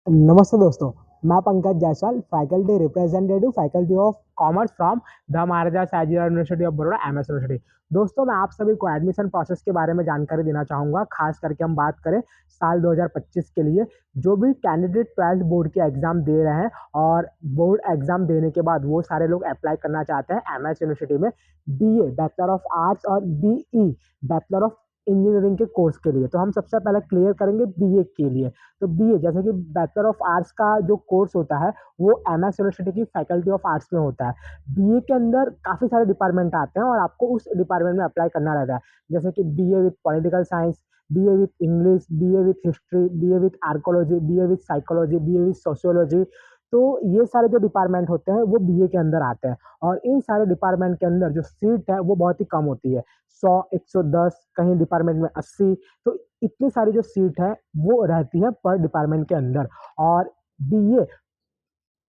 नमस्ते दोस्तों, मैं Pankaj Jaiswal, faculty representative faculty of commerce from the Maharaja Sayajirao university of Baroda MS university. दोस्तों, मैं आप सभी को एडमिशन प्रोसेस के बारे में जानकारी देना चाहूँगा। खास करके हम बात करें साल 2025 के लिए, जो भी कैंडिडेट 12th बोर्ड के एग्ज़ाम दे रहे हैं और बोर्ड एग्ज़ाम देने के बाद वो सारे लोग अप्लाई करना चाहते हैं एमएस यूनिवर्सिटी में बीए बैचलर ऑफ आर्ट्स और बीई बैचलर ऑफ इंजीनियरिंग के कोर्स के लिए। तो हम सबसे पहले क्लियर करेंगे बीए के लिए। तो बीए जैसे कि बैचलर ऑफ आर्ट्स का जो कोर्स होता है वो एमएस यूनिवर्सिटी की फैकल्टी ऑफ आर्ट्स में होता है। बीए के अंदर काफ़ी सारे डिपार्टमेंट आते हैं और आपको उस डिपार्टमेंट में अप्लाई करना रहता है। जैसे कि BA with political science, BA with English, BA with history, BA with archaeology, BA with psychology, BA with sociology. तो ये सारे जो डिपार्टमेंट होते हैं वो बीए के अंदर आते हैं और इन सारे डिपार्टमेंट के अंदर जो सीट है वो बहुत ही कम होती है। 100, 110, कहीं डिपार्टमेंट में 80। तो इतनी सारी जो सीट है वो रहती है पर डिपार्टमेंट के अंदर। और बीए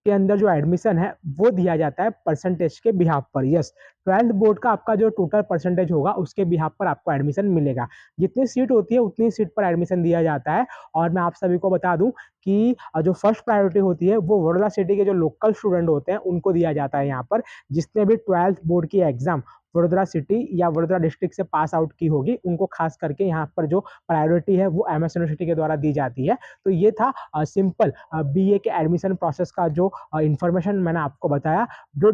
के अंदर जो एडमिशन है वो दिया जाता है परसेंटेज के बिहाफ पर। यस, 12th बोर्ड का आपका जो टोटल परसेंटेज होगा उसके बिहाफ पर आपको एडमिशन मिलेगा। जितनी सीट होती है उतनी सीट पर एडमिशन दिया जाता है। और मैं आप सभी को बता दूं कि जो फर्स्ट प्रायोरिटी होती है वो वडोदरा सिटी के जो लोकल स्टूडेंट होते हैं उनको दिया जाता है यहाँ पर। जिसने भी 12th बोर्ड की एग्जाम वडोदरा सिटी या वडोदरा डिस्ट्रिक्ट से पास आउट की होगी उनको खास करके यहाँ पर जो प्रायोरिटी है वो एमएस यूनिवर्सिटी के द्वारा दी जाती है। तो ये था सिंपल बीए के एडमिशन प्रोसेस का जो इन्फॉर्मेशन मैंने आपको बताया। जो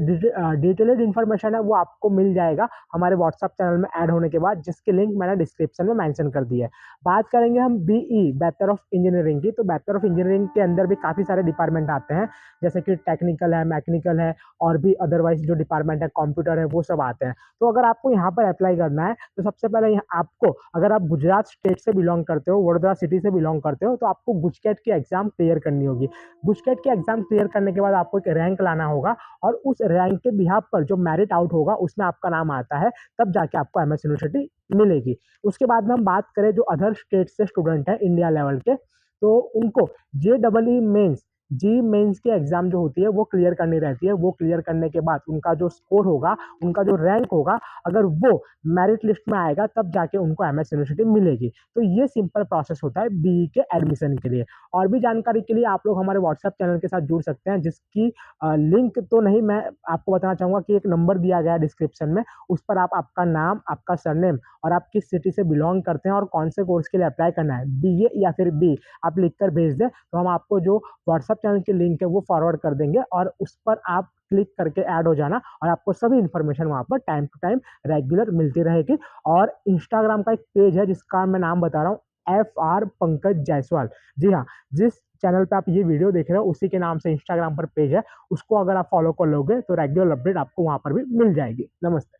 डिटेल्ड इन्फॉर्मेशन है वो आपको मिल जाएगा हमारे व्हाट्सएप चैनल में ऐड होने के बाद, जिसकी लिंक मैंने डिस्क्रिप्शन में मेंशन कर दी है। बात करेंगे हम बीई बैचलर ऑफ इंजीनियरिंग की। तो बैचलर ऑफ इंजीनियरिंग के अंदर भी काफ़ी सारे डिपार्टमेंट आते हैं, जैसे कि टेक्निकल है, मैकेनिकल है और भी अदरवाइज जो डिपार्टमेंट है कंप्यूटर है वो सब आते हैं। तो अगर आपको यहाँ पर अप्लाई करना है तो सबसे पहले आपको, अगर आप गुजरात स्टेट से बिलोंग करते हो, वडोदरा सिटी से बिलोंग करते हो, तो आपको गुजकेट की एग्जाम क्लियर करनी होगी। गुजकेट की एग्जाम क्लियर करने के बाद आपको एक रैंक लाना होगा और उस रैंक के बिहाफ पर जो मेरिट आउट होगा उसमें आपका नाम आता है, तब जाके आपको एमएस यूनिवर्सिटी मिलेगी। उसके बाद में हम बात करें जो अदर स्टेट से स्टूडेंट है इंडिया लेवल के, तो उनको जे डबल ई मेन्स, जी मेंस की एग्जाम जो होती है वो क्लियर करनी रहती है। वो क्लियर करने के बाद उनका जो स्कोर होगा, उनका जो रैंक होगा, अगर वो मेरिट लिस्ट में आएगा तब जाके उनको एमएस यूनिवर्सिटी मिलेगी। तो ये सिंपल प्रोसेस होता है बीई के एडमिशन के लिए। और भी जानकारी के लिए आप लोग हमारे व्हाट्सएप चैनल के साथ जुड़ सकते हैं, जिसकी लिंक तो नहीं, मैं आपको बताना चाहूँगा कि एक नंबर दिया गया है डिस्क्रिप्शन में। उस पर आप आपका नाम, आपका सरनेम और आप किस सिटी से बिलोंग करते हैं और कौन से कोर्स के लिए अप्लाई करना है, बीए या फिर बी, आप लिख कर भेज दें तो हम आपको जो व्हाट्सएप चैनल की लिंक है वो फॉरवर्ड कर देंगे और उस पर आप क्लिक करके ऐड हो जाना और आपको सभी इन्फॉर्मेशन वहाँ पर टाइम टू टाइम रेगुलर मिलती रहेगी। और इंस्टाग्राम का एक पेज है जिसका मैं नाम बता रहा हूँ, एफ आर पंकज जायसवाल। जी हाँ, जिस चैनल पे आप ये वीडियो देख रहे हो उसी के नाम से इंस्टाग्राम पर पेज है, उसको अगर आप फॉलो कर लोगे तो रेगुलर अपडेट आपको वहाँ पर भी मिल जाएगी। नमस्ते।